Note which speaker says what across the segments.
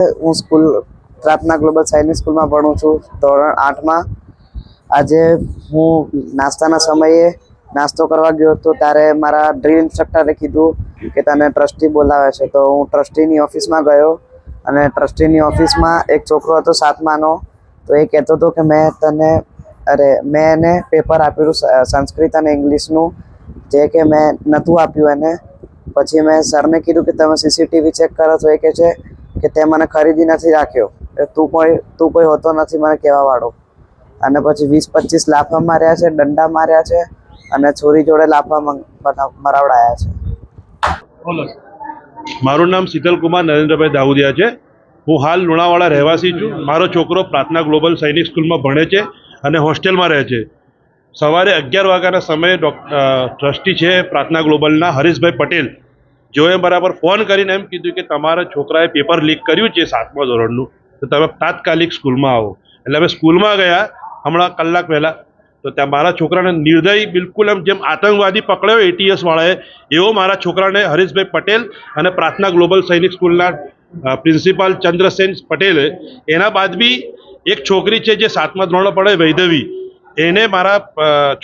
Speaker 1: હું સ્કૂલ પ્રાર્થના ગ્લોબલ સૈનિક સ્કૂલમાં ભણું છું ધોરણ 8માં। આજે હું નાસ્તાના સમયે નાસ્તો કરવા ગયો હતો ત્યારે મારા ડ્રીલ ઇન્સ્ટ્રક્ટરે કીધું કે તને ટ્રસ્ટી બોલાવે છે, તો હું ટ્રસ્ટીની ઓફિસમાં ગયો અને ટ્રસ્ટીની ઓફિસમાં એક છોકરો હતો 7માનો। તો એ કહેતો હતો કે મેં એને પેપર આપ્યું સંસ્કૃત અને ઇંગ્લિશનું, જે કે મેં નહોતું આપ્યું એને। પછી મેં સરને કીધું કે તમે સીસીટીવી ચેક કરો, તો એ કહે છે કે તે મને ખરીદી નથી રાખ્યો, તું કોઈ હોતો નથી મને કહેવા વાળો। અને પછી 20-25 લાફા માર્યા છે, દંડા માર્યા છે અને છોરી જોડે લાફા મરાવડાયા છે।
Speaker 2: મારું નામ શીતલ કુમાર નરેન્દ્રભાઈ દાઉદિયા છે। હું હાલ લુણાવાડા રહેવાસી છું। મારો છોકરો પ્રાર્થના ગ્લોબલ સૈનિક સ્કૂલમાં ભણે છે અને હોસ્ટેલમાં રહે છે। સવારે 11 વાગ્યાના સમયે ટ્રસ્ટી છે પ્રાર્થના ગ્લોબલના હરીશભાઈ પટેલ, જેઓએ બરાબર ફોન કરીને એમ કીધું કે તમારા છોકરાએ પેપર લીક કર્યું છે 7મા ધોરણનું, તો તમે તાત્કાલિક સ્કૂલમાં આવો। એટલે અમે સ્કૂલમાં ગયા હમણાં કલાક પહેલાં। તો ત્યાં મારા છોકરાને નિર્દય બિલકુલ એમ જેમ આતંકવાદી પકડ્યો ATS વાળાએ, એવો મારા છોકરાને હરીશભાઈ પટેલ અને પ્રાર્થના ગ્લોબલ સૈનિક સ્કૂલના પ્રિન્સિપાલ ચંદ્રસેન પટેલે, એના બાદ બી એક છોકરી છે જે 7મા ધોરણમાં પડે વૈધવી, એને મારા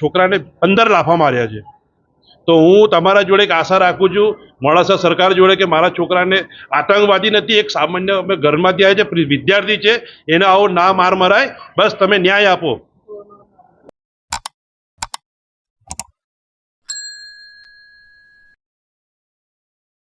Speaker 2: છોકરાને 15 લાફા માર્યા છે। તો હું તમારા જોડે એક આશા રાખું છું મોડાસા સરકાર જોડે કે મારા છોકરાને આતંકવાદી નથી, એક સામાન્ય અમે ઘરમાંથી આવે છે, વિદ્યાર્થી છે, એને આવો ના માર મરાય, બસ તમે ન્યાય આપો।